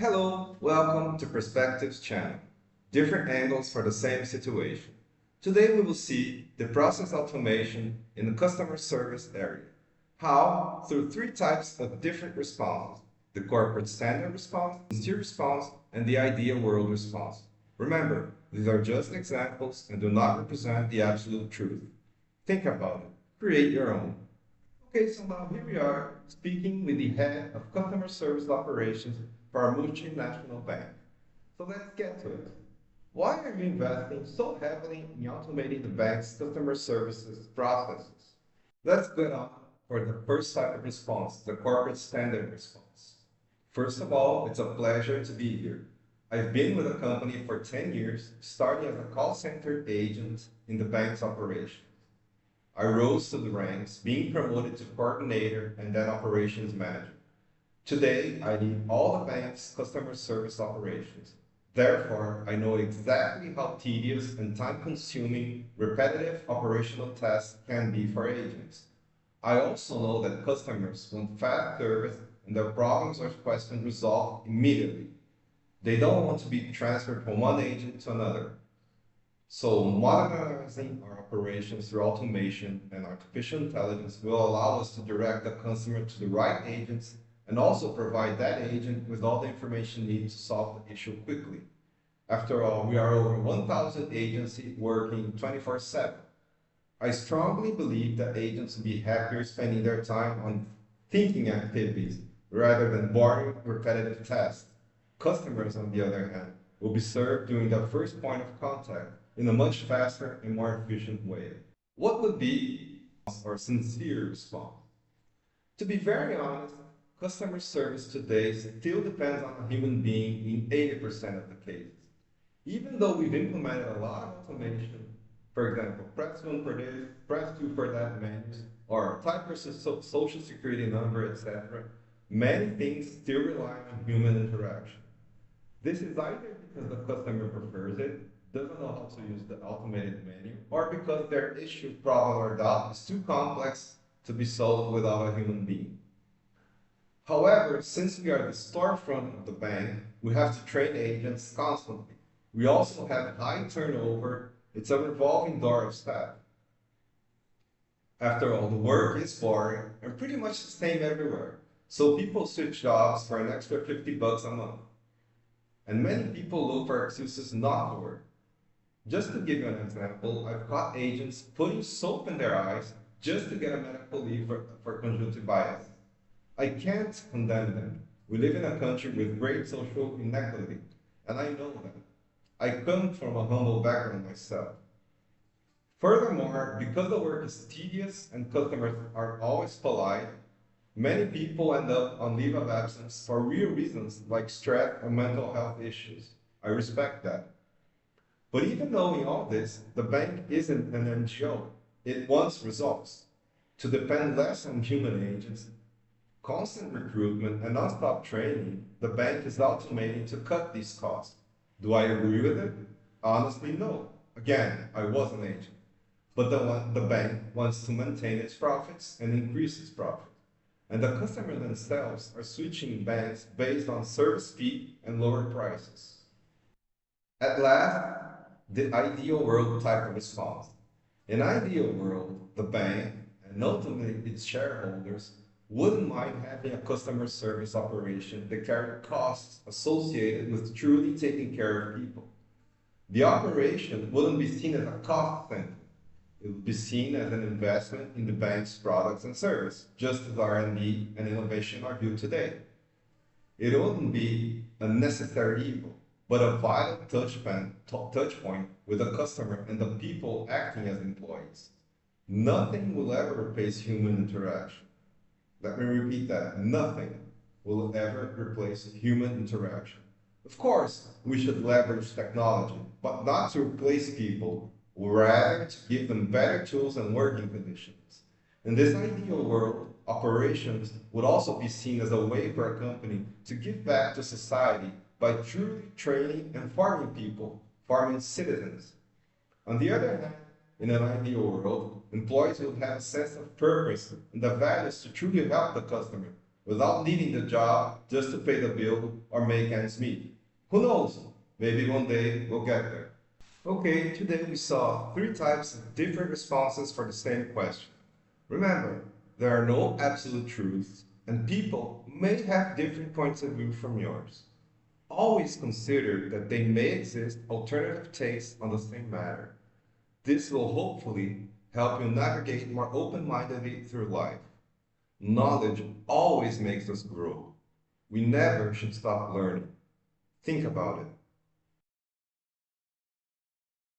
Hello, welcome to Perspectives channel. Different angles for the same situation. Today we will see the process automation in the customer service area. How? Through three types of different responses. The corporate standard response, the sincere response, and the ideal world response. Remember, these are just examples and do not represent the absolute truth. Think about it. Create your own. Okay, so now here we are speaking with the head of customer service operations for a multinational bank. So let's get to it. Why are you investing so heavily in automating the bank's customer services processes? Let's get on for the first type of response, the corporate standard response. First of all, it's a pleasure to be here. I've been with the company for 10 years, starting as a call center agent in the bank's operations. I rose to the ranks, being promoted to coordinator and then operations manager. Today, I lead all the bank's customer service operations. Therefore, I know exactly how tedious and time-consuming repetitive operational tasks can be for agents. I also know that customers want fast service and their problems or questions resolved immediately. They don't want to be transferred from one agent to another. So modernizing our operations through automation and artificial intelligence will allow us to direct the customer to the right agents and also provide that agent with all the information needed to solve the issue quickly. After all, we are over 1,000 agencies working 24/7. I strongly believe that agents will be happier spending their time on thinking activities rather than boring, repetitive tasks. Customers, on the other hand, will be served during the first point of contact in a much faster and more efficient way. What would be our sincere response? To be very honest, customer service today still depends on a human being in 80% of the cases. Even though we've implemented a lot of automation, for example, press 1 for this, press 2 for that menus, or type your social security number, etc., many things still rely on human interaction. This is either because the customer prefers it, doesn't know how to use the automated menu, or because their issue, problem, or doubt is too complex to be solved without a human being. However, since we are the storefront of the bank, we have to train agents constantly. We also have high turnover. It's a revolving door of staff. After all, the work is boring and pretty much the same everywhere. So people switch jobs for an extra $50 a month. And many people look for excuses not to work. Just to give you an example, I've caught agents putting soap in their eyes just to get a medical leave for conjunctivitis. I can't condemn them. We live in a country with great social inequality, and I know that. I come from a humble background myself. Furthermore, because the work is tedious and customers are always polite, many people end up on leave of absence for real reasons like stress or mental health issues. I respect that. But even knowing all this, the bank isn't an NGO. It wants results. To depend less on human agents, constant recruitment, and non-stop training, the bank is automating to cut these costs. Do I agree with it? Honestly, no. Again, I was an agent. But the bank wants to maintain its profits and increase its profit. And the customers themselves are switching banks based on service fee and lower prices. At last, the ideal world type of response. In ideal world, the bank, and ultimately its shareholders, wouldn't mind having a customer service operation that carried costs associated with truly taking care of people. The operation wouldn't be seen as a cost center. It would be seen as an investment in the bank's products and service, just as R&D and innovation are viewed today. It wouldn't be a necessary evil, but a vital touch point with the customer and the people acting as employees. Nothing will ever replace human interaction. Let me repeat that. Nothing will ever replace human interaction. Of course, we should leverage technology, but not to replace people, rather to give them better tools and working conditions. In this ideal world, operations would also be seen as a way for a company to give back to society by truly training and farming people, farming citizens. On the other hand, in an ideal world, employees will have a sense of purpose and the values to truly help the customer, without needing the job just to pay the bill or make ends meet. Who knows? Maybe one day we'll get there. Okay, today we saw three types of different responses for the same question. Remember, there are no absolute truths, and people may have different points of view from yours. Always consider that they may exist alternative takes on the same matter. This will hopefully help you navigate more open-mindedly through life. Knowledge always makes us grow. We never should stop learning. Think about it.